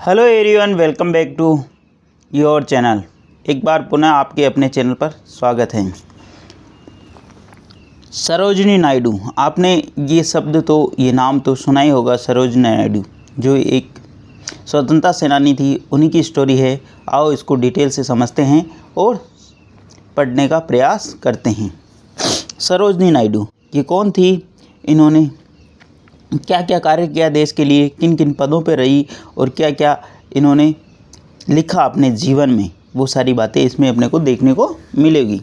Hello everyone, welcome back to your channel. एक बार पुनः आपके अपने चैनल पर स्वागत है। सरोजिनी नायडू, आपने ये नाम तो सुना ही होगा। सरोजिनी नायडू जो एक स्वतंत्रता सेनानी थी, उन्हीं की स्टोरी है। आओ इसको डिटेल से समझते हैं और पढ़ने का प्रयास करते हैं। सरोजिनी नायडू ये कौन थी, इन्होंने क्या क्या कार्य किया देश के लिए, किन किन पदों पर रही और क्या क्या इन्होंने लिखा अपने जीवन में, वो सारी बातें इसमें अपने को देखने को मिलेगी।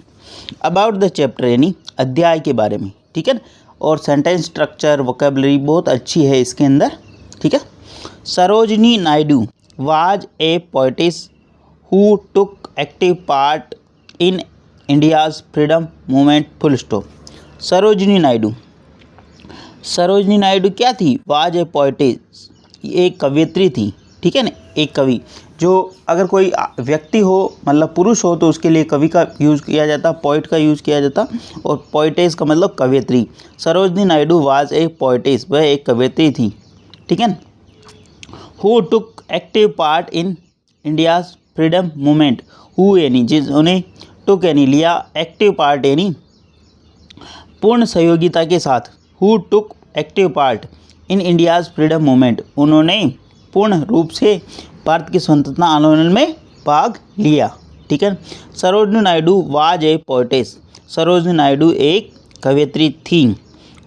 अबाउट द चैप्टर यानी अध्याय के बारे में, ठीक है। और सेंटेंस स्ट्रक्चर, वोकैबुलरी बहुत अच्छी है इसके अंदर, ठीक है। Sarojini Naidu was A poet's who took active part in India's freedom movement, full stop. Sarojini Naidu क्या थी? वाज ए पोएटिस, एक कवियत्री थी, ठीक है ना। एक कवि, जो अगर कोई व्यक्ति हो मतलब पुरुष हो तो उसके लिए कवि का यूज़ किया जाता, पोइट का यूज़ किया जाता, और पोइटेस का मतलब कवियत्री। Sarojini Naidu was A poet's, वह एक कवियत्री थी, ठीक है। Who took active part in India's freedom movement, who यानी जिन्होंने, टुक यानी लिया, एक्टिव पार्ट यानी पूर्ण सहयोगिता के साथ, who took active part in India's freedom movement, उन्होंने पूर्ण रूप से भारत की स्वतंत्रता आंदोलन में भाग लिया, ठीक है। Sarojini Naidu was A poet's, Sarojini Naidu एक कवयित्री थी।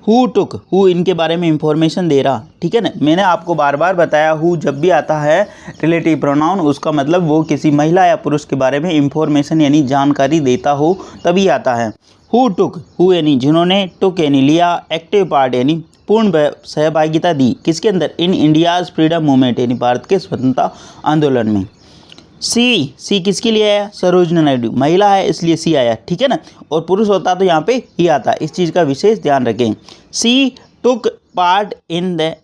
हु टुक, हु इनके बारे में इंफॉर्मेशन दे रहा, ठीक है ना। मैंने आपको बार बार बताया, हु जब भी आता है रिलेटिव प्रोनाउन, उसका मतलब वो किसी महिला या पुरुष के बारे में इंफॉर्मेशन यानी जानकारी देता हो तभी आता है। हु टुक, हु यानी जिन्होंने, टुक यानी लिया, एक्टिव पार्ट यानी पूर्ण सहभागिता दी, किसके अंदर? इन इंडियाज़ फ्रीडम मूवमेंट यानी भारत के स्वतंत्रता आंदोलन में। सी किसके लिए आया? सरोजिनी नायडू महिला है इसलिए सी आया, ठीक है ना। और पुरुष होता तो यहाँ पे ही आता, इस चीज़ का विशेष ध्यान रखें। She took part in the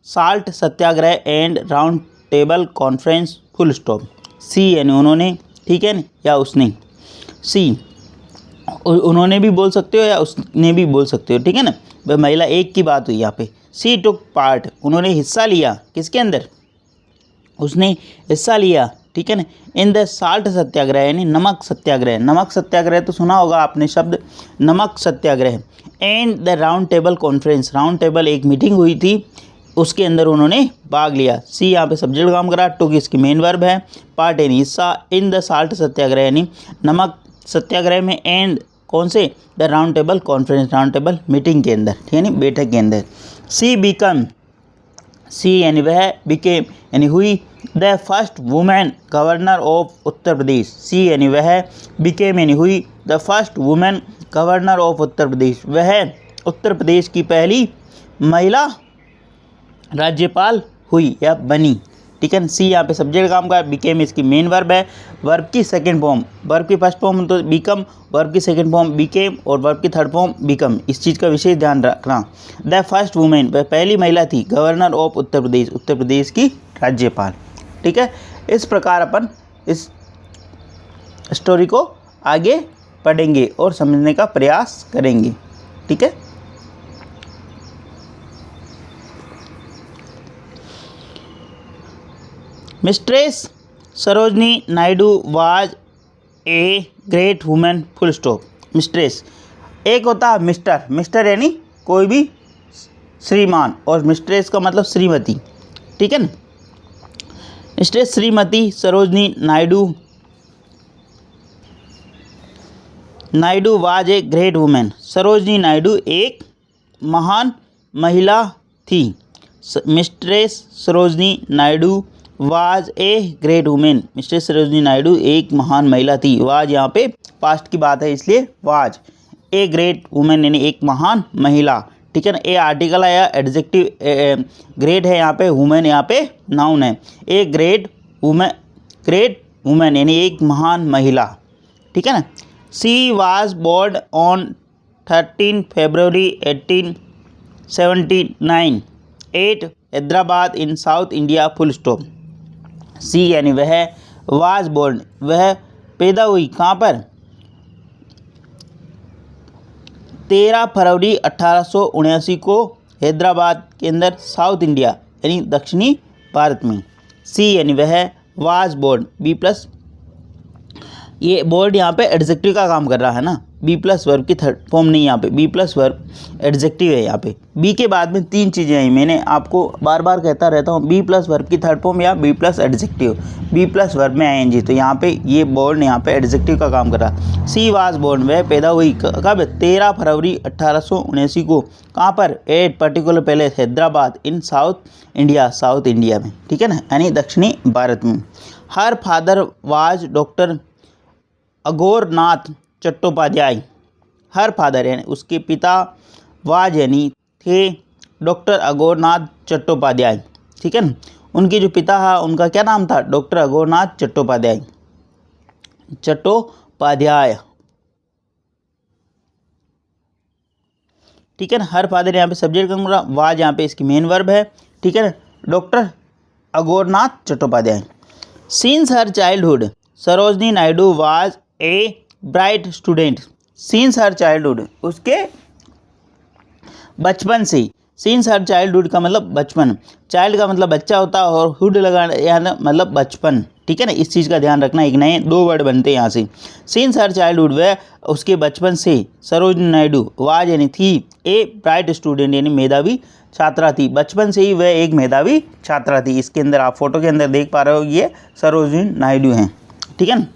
salt Satyagraha and round table conference, full stop. She यानी उन्होंने, ठीक है ना, या उसने। सी उन्होंने भी बोल सकते हो या उसने भी बोल सकते हो, ठीक है ना। वह महिला एक की बात हुई यहाँ पे। सी टुक पार्ट, उन्होंने हिस्सा लिया, किसके अंदर? उसने हिस्सा लिया, ठीक है ना। इन द साल्ट सत्याग्रह यानी नमक सत्याग्रह, नमक सत्याग्रह तो सुना होगा आपने शब्द, नमक Satyagraha. And the round table conference, round table एक मीटिंग हुई थी, उसके अंदर उन्होंने भाग लिया। सी यहाँ पे सब्जेक्ट काम करा, टुक इसकी मेन वर्ब है, पार्ट यानी हिस्सा, इन द साल्ट सत्याग्रह यानी नमक सत्याग्रह में, एंड कौन से? The round table conference, round table meeting के अंदर, यानी बैठक के अंदर। सी बिकम, सी यानी वह, बिकेम यानी हुई, the first women governor of Uttar Pradesh. She यानी वह, बिकेम यानी हुई, the first women governor of Uttar Pradesh, वह उत्तर प्रदेश की पहली महिला राज्यपाल हुई या बनी, ठीक है। सी यहाँ पे सब्जेक्ट काम का, बिकेम इसकी मेन वर्ब है, वर्ब की सेकंड फॉर्म, वर्ब की फर्स्ट फॉर्म तो बिकम, वर्ब की सेकंड फॉर्म बिकेम और वर्ब की थर्ड फॉर्म बिकम, इस चीज़ का विशेष ध्यान रखना। द फर्स्ट वुमेन, वह पहली महिला थी, गवर्नर ऑफ उत्तर प्रदेश, उत्तर प्रदेश की राज्यपाल, ठीक है। इस प्रकार अपन इस स्टोरी को आगे पढ़ेंगे और समझने का प्रयास करेंगे, ठीक है। Mistress Sarojini Naidu was a great women, full stop. Mistress, एक होता है मिस्टर, मिस्टर यानी कोई भी श्रीमान, और मिस्ट्रेस का मतलब श्रीमती, ठीक है ना। Mistress Shrimati Sarojini Naidu was a great women, Sarojini Naidu एक महान महिला थी। Mistress Sarojini Naidu was a great women, mistress Sarojini Naidu एक महान महिला थी। वाज यहाँ पे पास्ट की बात है इसलिए वाज। ए ग्रेट वुमेन यानी एक महान महिला, ठीक है ना। ए आर्टिकल है या एडजेक्टिव, ग्रेट है यहाँ पे, वुमेन यहाँ पे नाउन है। ए ग्रेट वुमेन यानी एक महान महिला, ठीक है ना। She was born on 13 February 1879 at Hyderabad in south India, full stop. She यानी वह, वाज बोर्न वह पैदा हुई, कहाँ पर? 13 फरवरी 1879 को हैदराबाद के अंदर, साउथ इंडिया यानी दक्षिणी भारत में। सी यानी वह, वाज बोर्ड बी प्लस, ये बोर्ड यहाँ पे एडजेक्टिव का काम कर रहा है ना, बी प्लस वर्ब की थर्ड फॉर्म नहीं, यहाँ पे बी प्लस वर्ब एडजेक्टिव है। यहाँ पे बी के बाद में तीन चीज़ें हैं, मैंने आपको बार बार कहता रहता हूँ, बी प्लस वर्ब की थर्ड फॉर्म या be plus adjective, be plus verb में आईएनजी, तो यहाँ पे ये बोर्ड यहाँ पे एडजेक्टिव का काम कर रहा। सी वाज बोर्न, वह पैदा हुई कब, 13 फरवरी 1879 को, कहाँ पर, at particular palace Hyderabad in south India, south India में, ठीक है ना, यानी दक्षिणी भारत में। Her father was doctor Aghornath Chattopadhyay, her father यानी उसके पिता, वाज यानी थे, डॉक्टर अघोरनाथ चट्टोपाध्याय, ठीक है ना, उनके जो पिता है उनका क्या नाम था, डॉक्टर अघोरनाथ चट्टोपाध्याय, चट्टोपाध्याय, ठीक है ना। हर फादर यहाँ पे सब्जेक्ट का, वाज यहाँ पे इसकी मेन वर्ब है, ठीक है ना, doctor Aghornath Chattopadhyay. Since her childhood Sarojini Naidu was a bright student, since her childhood, उसके बचपन से, सिंस हर चाइल्डहुड का मतलब बचपन, चाइल्ड का मतलब बच्चा होता है और हुड लगाना यानी मतलब बचपन, ठीक है ना, इस चीज़ का ध्यान रखना, एक नए दो वर्ड बनते हैं यहाँ से। सिंस हर चाइल्डहुड, वह उसके बचपन से, सरोजनी नायडू वाज यानी थी, ए ब्राइट स्टूडेंट यानी मेधावी छात्रा थी, बचपन से ही वह एक मेधावी छात्रा थी। इसके अंदर आप फोटो के अंदर देख पा रहे हो ये सरोजनी नायडू हैं, ठीक है ना।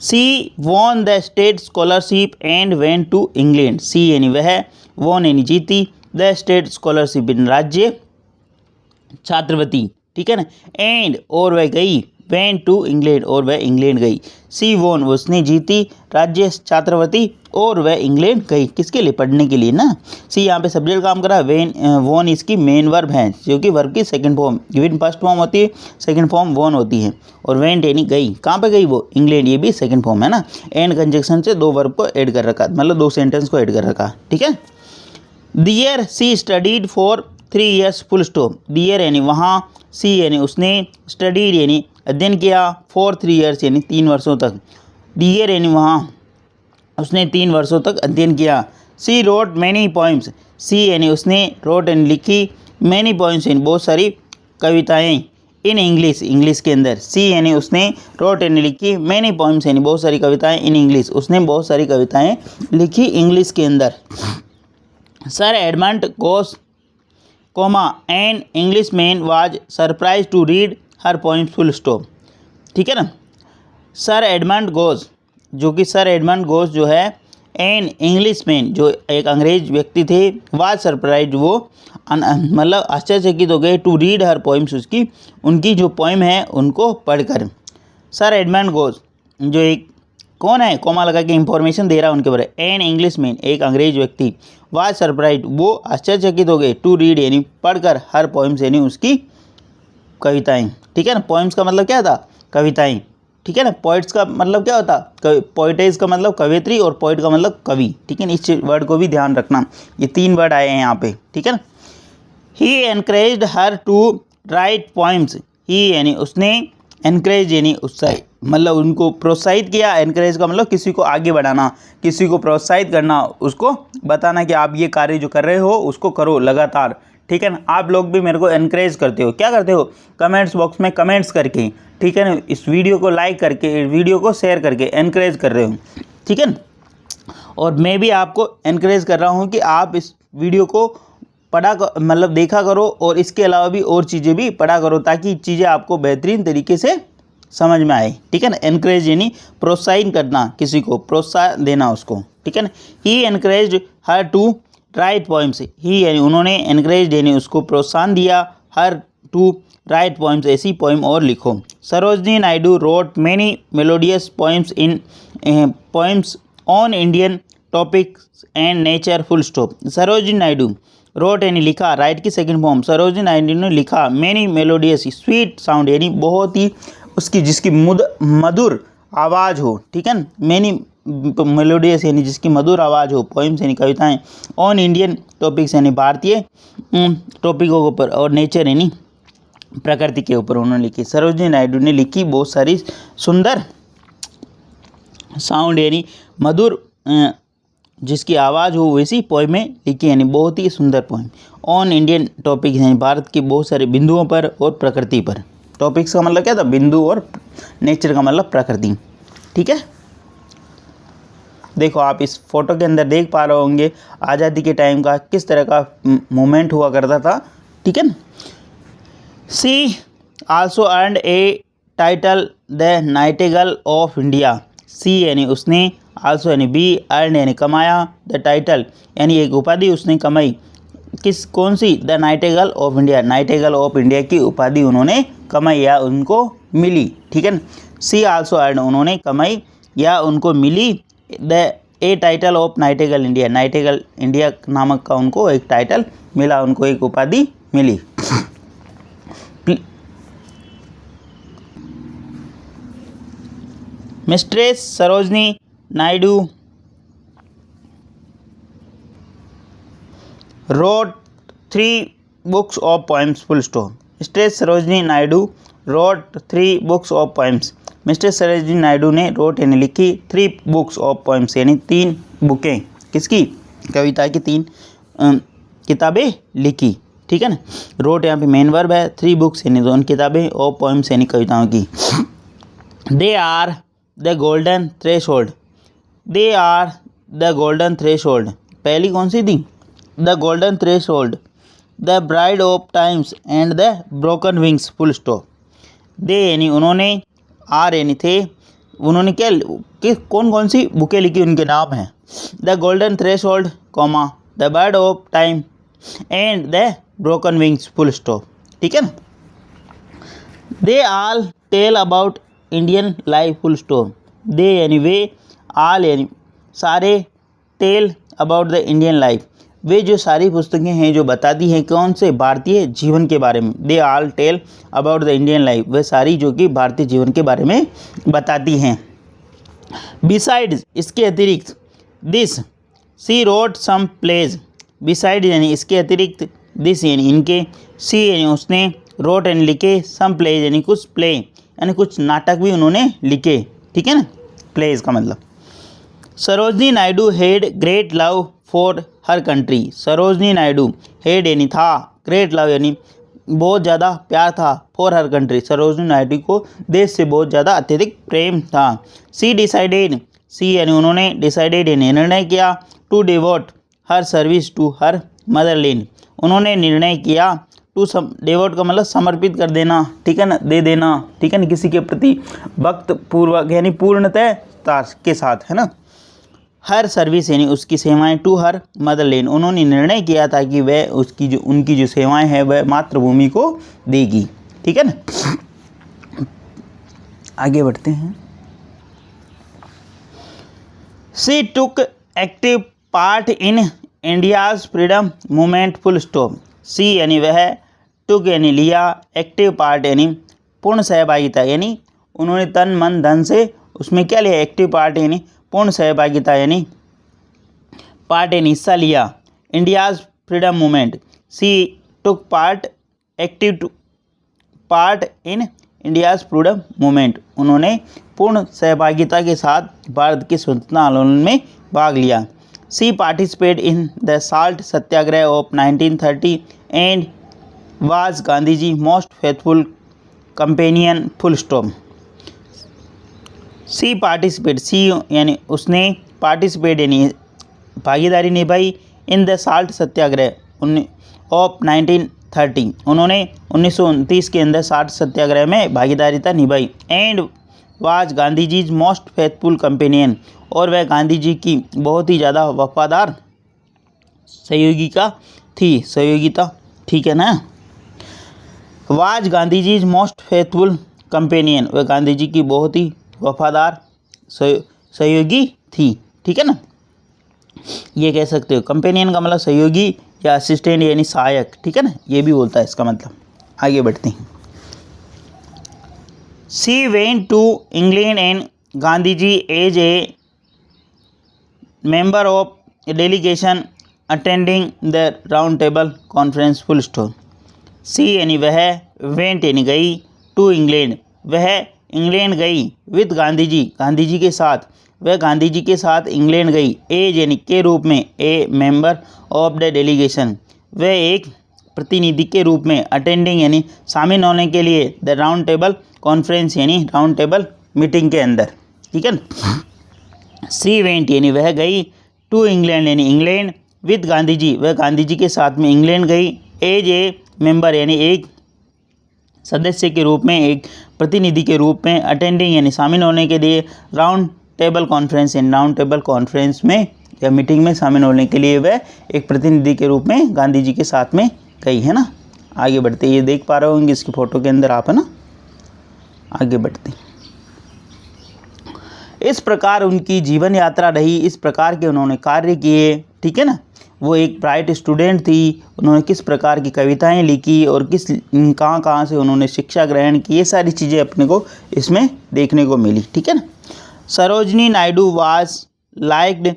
She won the state scholarship and went to England, she यानी वह, वॉन यानी जीती, द स्टेट स्कॉलरशिप यानी राज्य छात्रवृत्ति, ठीक है ना, एंड और वह गई, वेंट टू इंग्लैंड और वह इंग्लैंड गई। सी वॉन उसने जीती, राज्य छात्रवृत्ति और वह इंग्लैंड गई, किसके लिए, पढ़ने के लिए ना। सी यहाँ पे सब्जेक्ट काम करा, वेन वॉन इसकी मेन वर्ब है, जो कि वर्ब की second form, given first form होती है, सेकंड फॉर्म वॉन होती है, और वेंट यानी गई, कहाँ पे गई वो, इंग्लैंड, ये भी सेकंड फॉर्म है ना। एंड कंजक्शन से दो वर्ब को ऐड कर रखा, मतलब दो सेंटेंस को ऐड कर रखा, ठीक है। There she studied for 3 years full stop, there यानी वहाँ, सी यानी उसने, स्टडीड यानी अध्ययन किया, फॉर 3 ईयर्स यानी 3 वर्षों तक, दियर यानी वहाँ उसने 3 वर्षों तक अध्ययन किया। सी रोट मैनी पोइम्स, सी यानी उसने, रोट यानी लिखी, मैनी पोइम्स यानी बहुत सारी कविताएं, इन इंग्लिश, इंग्लिश के अंदर, सी यानी उसने, रोट यानी लिखी, मैनी पोइम्स यानी बहुत सारी कविताएं, इन इंग्लिश उसने बहुत सारी कविताएं लिखी इंग्लिश के अंदर। Sir Edmund Gosse comma an English man was surprise to read her poems full stop, ठीक है ना। सर एडमंड गोस, जो कि सर एडमंड गोस जो है, एन इंग्लिश मैन जो एक अंग्रेज व्यक्ति थे, वाज सरप्राइज वो मतलब आश्चर्यचकित हो गए, टू रीड हर पोइम्स उसकी, उनकी जो पोइम है उनको पढ़कर। सर एडमंड गोस जो एक कौन है, कोमा लगा के इंफॉर्मेशन दे रहा है उनके बारे में, एन इंग्लिश मैन एक अंग्रेज व्यक्ति, वाज सरप्राइज वो आश्चर्यचकित हो गए, टू रीड यानी पढ़कर, हर पोइम्स यानी उसकी कविताएं, ठीक है ना। पोइम्स का मतलब क्या था, कविताएं, ठीक है ना। पोइट्स का मतलब क्या होता, पोइटेज का मतलब कवियत्री और पोइट का मतलब कवि, ठीक है ना, इस वर्ड को भी ध्यान रखना, ये 3 वर्ड आए हैं यहाँ पे, ठीक है ना। He encouraged her to write poems, he यानी उसने, एनकरेज यानी उत्साहित मतलब उनको प्रोत्साहित किया, एनकरेज का मतलब किसी को आगे बढ़ाना, किसी को प्रोत्साहित करना, उसको बताना कि आप ये कार्य जो कर रहे हो उसको करो लगातार, ठीक है ना। आप लोग भी मेरे को एनकरेज करते हो, क्या करते हो, कमेंट्स बॉक्स में कमेंट्स करके, ठीक है ना, इस वीडियो को लाइक करके, वीडियो को शेयर करके एनकरेज कर रहे हो, ठीक है ना। और मैं भी आपको एनकरेज कर रहा हूँ कि आप इस वीडियो को मतलब देखा करो, और इसके अलावा भी और चीज़ें भी पढ़ा करो, ताकि चीज़ें आपको बेहतरीन तरीके से समझ में आए, ठीक है ना। एनकरेज यानी प्रोत्साहन करना, किसी को प्रोत्साहन देना उसको, ठीक है ना। He encourage her to write poems, he यानी उन्होंने, एनकरेज यानी उसको प्रोत्साहन दिया, हर टू राइट पोइम्स ऐसी पोइम और लिखो। Sarojini Naidu wrote many melodious poems in poems on Indian topics and nature full stop. Sarojini Naidu wrote यानी लिखा, राइट की सेकंड फॉर्म, सरोजनी नायडू ने लिखा, मैनी मेलोडियस स्वीट साउंड यानी बहुत ही उसकी जिसकी मधुर आवाज़ हो, ठीक है ना, मैनी मेलोडियस यानी जिसकी मधुर आवाज़ हो, पोइम्स यानी कविताएं, ऑन इंडियन टॉपिक्स यानी भारतीय टॉपिकों के ऊपर, और नेचर यानी प्रकृति के ऊपर उन्होंने लिखी। सरोजनी नायडू ने लिखी बहुत सारी सुंदर साउंड यानी मधुर जिसकी आवाज़ हो वैसी पोइमें लिखी, यानी बहुत ही सुंदर पोइम। ऑन इंडियन टॉपिक यानी भारत के बहुत सारे बिंदुओं पर और प्रकृति पर, टॉपिक्स का मतलब क्या था, बिंदु, और नेचर का मतलब प्रकृति। ठीक है, देखो आप इस फोटो के अंदर देख पा रहे होंगे आज़ादी के टाइम का किस तरह का मूवमेंट हुआ करता था। ठीक है ना। She also earned a title the nightingale of India. She यानी उसने, आल्सो यानी भी, अर्न यानी कमाया, द टाइटल यानी एक उपाधि उसने कमाई, किस कौन सी, the nightingale of India, nightingale of India की उपाधि उन्होंने कमाई या उनको मिली। ठीक है ना। सी आल्सो अर्न उन्होंने कमाई या उनको मिली, the a title of nightingale India, nightingale India नामक का उनको एक टाइटल मिला, उनको एक उपाधि मिली। Mistress Sarojini Naidu wrote 3 books of poems, full stop. Mistress Sarojini Naidu wrote 3 books of poems. Mistress Sarojini Naidu ने wrote यानी लिखी 3 books of poems यानी 3 बुकें, किसकी, कविता की 3 किताबें लिखी। ठीक है ना। wrote यहाँ पे मेन वर्ब है, 3 books यानी 2 किताबें, और poems यानी कविताओं की। They are the golden threshold. They are the golden threshold. पहली कौन सी थी, the golden threshold, the bride of times and the broken wings, full stop. They यानी उन्होंने, आर यानी थे, उन्होंने क्या कौन कौन सी बुकें लिखी उनके नाम हैं, the golden threshold comma the bride of time and the broken wings, full stop. ठीक है ना। They all tell about Indian life, full stop. They यानी वे, आल यानी सारे, tell about the Indian life, वे जो सारी पुस्तकें हैं जो बताती हैं कौन से, भारतीय जीवन के बारे में। They all tell about the Indian life, वे सारी जो कि भारतीय जीवन के बारे में बताती हैं। बिसाइड्स इसके अतिरिक्त, this she wrote some plays, beside यानी इसके अतिरिक्त, दिस यानी इनके, सी यानी उसने, रोट यानी लिखे, सम प्लेज यानी कुछ प्ले यानी कुछ नाटक भी उन्होंने लिखे। ठीक है ना, प्लेज का मतलब। Sarojini Naidu had great love for her country. Sarojini Naidu had यानी था, ग्रेट लव यानी बहुत ज़्यादा प्यार था, for her country Sarojini Naidu को देश से बहुत ज़्यादा अत्यधिक प्रेम था। सी डिसाइडेड, सी यानी उन्होंने, डिसाइडेड यानी निर्णय किया, to devote her service to her motherland, उन्होंने निर्णय किया, टू डिवोट का मतलब समर्पित कर देना। ठीक है ना, दे देना। ठीक है ना, किसी के प्रति भक्त पूर्वक यानी पूर्णतः के साथ, है ना। हर सर्विस यानी उसकी सेवाएं, टू हर मदरलैंड उन्होंने निर्णय किया था कि वह उसकी जो उनकी जो सेवाएं हैं वह मातृभूमि को देगी। ठीक है ना। आगे बढ़ते हैं। She took active part in India's freedom movement, full stop. She यानी वह, टुक यानी लिया, एक्टिव पार्ट यानी पूर्ण सहभागिता, यानी उन्होंने तन मन धन से उसमें क्या लिया, एक्टिव पार्ट यानी पूर्ण सहभागिता, यानी पार्ट यानी हिस्सा लिया, India's freedom movement. She took part, active part in India's freedom movement, उन्होंने पूर्ण सहभागिता के साथ भारत के स्वतंत्रता आंदोलन में भाग लिया। She participate in the salt Satyagraha of 1930 and was Gandhi ji most faithful companion, full stop. She participate, she यानी उसने, पार्टिसिपेट यानी भागीदारी निभाई, in the salt Satyagraha of 1930 उन्होंने 1929 के अंदर साल्ट सत्याग्रह में भागीदारिता निभाई, and was Gandhi ji most faithful companion और वह गांधी जी की बहुत ही ज़्यादा वफादार सहयोगिता थी, सहयोगिता। ठीक है ना। Was Gandhi ji most faithful companion, वह गांधी जी की बहुत ही वफादार सहयोगी थी। ठीक है ना, ये कह सकते हो। कंपेनियन का मतलब सहयोगी या असिस्टेंट यानी सहायक। ठीक है ना, ये भी बोलता है इसका मतलब। आगे बढ़ते हैं। She went to England and Gandhi ji as a member of delegation attending the round table conference, full stop. She यानी वह, वेंट यानी गई, टू इंग्लैंड वह इंग्लैंड गई, विद गांधी जी, गांधी जी के साथ, वह गांधी जी के साथ इंग्लैंड गई, एज यानी के रूप में, ए मेंबर ऑफ द डेलीगेशन वह एक प्रतिनिधि के रूप में अटेंडिंग यानी शामिल होने के लिए द राउंड टेबल कॉन्फ्रेंस यानी राउंड टेबल मीटिंग के अंदर, ठीक है ना। शी वेंट यानी वह गई, टू इंग्लैंड यानी इंग्लैंड, विद गांधी जी वह गांधी जी के साथ में इंग्लैंड गई, एज ए मेंबर यानी एक सदस्य के रूप में, एक प्रतिनिधि के रूप में, अटेंडिंग यानी शामिल होने के लिए, राउंड टेबल कॉन्फ्रेंस यानी राउंड टेबल कॉन्फ्रेंस में या मीटिंग में शामिल होने के लिए वह एक प्रतिनिधि के रूप में गांधी जी के साथ में गई, है ना। आगे बढ़ते, ये देख पा रहे होंगे इसकी फ़ोटो के अंदर आप, है ना। आगे बढ़ते, इस प्रकार उनकी जीवन यात्रा रही, इस प्रकार के उन्होंने कार्य किए, ठीक है ना। वो एक ब्राइट स्टूडेंट थी, उन्होंने किस प्रकार की कविताएं लिखी और किस कहाँ से उन्होंने शिक्षा ग्रहण की, ये सारी चीज़ें अपने को इसमें देखने को मिली, ठीक है ना। Sarojini Naidu was liked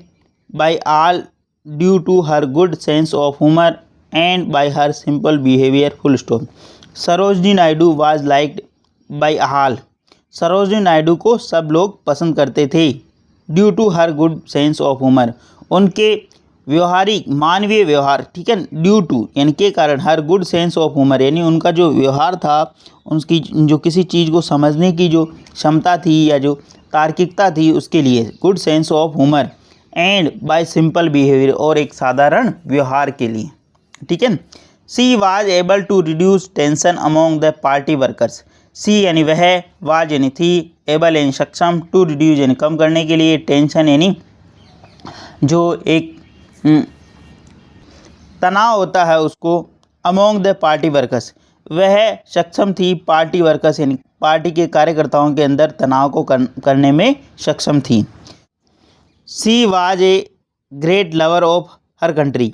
by all due to her good sense of humour and by her simple behaviour, full stop. Sarojini Naidu was liked by all, Sarojini Naidu को सब लोग पसंद करते थे, due to her good sense of humour उनके व्यवहारिक मानवीय व्यवहार, ठीक है, ड्यू टू यानी के कारण, हर गुड सेंस ऑफ ह्यूमर यानी उनका जो व्यवहार था, उनकी जो किसी चीज़ को समझने की जो क्षमता थी या जो तार्किकता थी उसके लिए, good sense of humour, and by simple behaviour और एक साधारण व्यवहार के लिए, ठीक है। She was able to reduce tension among the party workers, she यानी वह, वाज यानी थी, एबल यानी सक्षम, टू रिड्यूस यानी कम करने के लिए, टेंशन यानी जो एक तनाव होता है उसको, अमोंग द पार्टी वर्कर्स वह सक्षम थी, पार्टी वर्कर्स यानी पार्टी के कार्यकर्ताओं के अंदर तनाव को करने में सक्षम थी। She was a great lover of her country,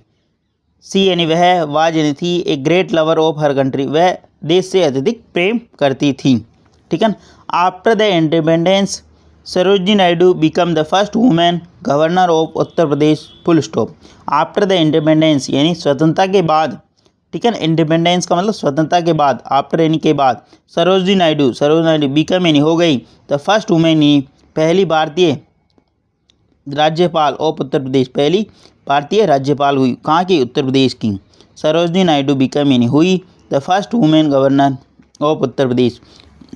she यानी वह, वाज यानी थी, a great lover of her country वह देश से अत्यधिक प्रेम करती थी, ठीक है। After the independence Sarojini Naidu become the first women governor of Uttar Pradesh, full stop. After the independence यानी स्वतंत्रता के बाद, ठीक है ना, इंडिपेंडेंस का मतलब स्वतंत्रता के बाद, आफ्टर यानी के बाद, सरोजनी नायडू बिकम यानी हो गई, द फर्स्ट वुमेन यानी पहली भारतीय राज्यपाल ऑफ उत्तर प्रदेश, पहली भारतीय राज्यपाल हुई, कहाँ की, उत्तर प्रदेश की। सरोजनी नायडू बिकम यानी हुई, the first women governor of Uttar Pradesh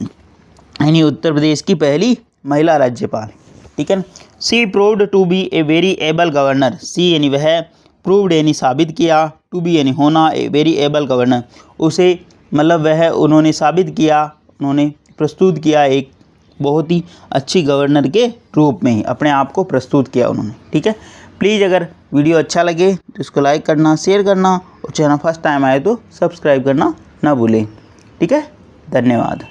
यानी उत्तर प्रदेश की पहली महिला राज्यपाल, ठीक है। She proved to be a very able governor, she यानी वह, प्रूव्ड यानी साबित किया, टू बी यानी होना, ए वेरी एबल गवर्नर उसे मतलब वह उन्होंने साबित किया, उन्होंने प्रस्तुत किया, एक बहुत ही अच्छी गवर्नर के रूप में ही अपने आप को प्रस्तुत किया उन्होंने, ठीक है। प्लीज़ अगर वीडियो अच्छा लगे तो इसको लाइक करना, शेयर करना और चैनल फर्स्ट टाइम आए तो सब्सक्राइब करना ना भूलें, ठीक है। धन्यवाद।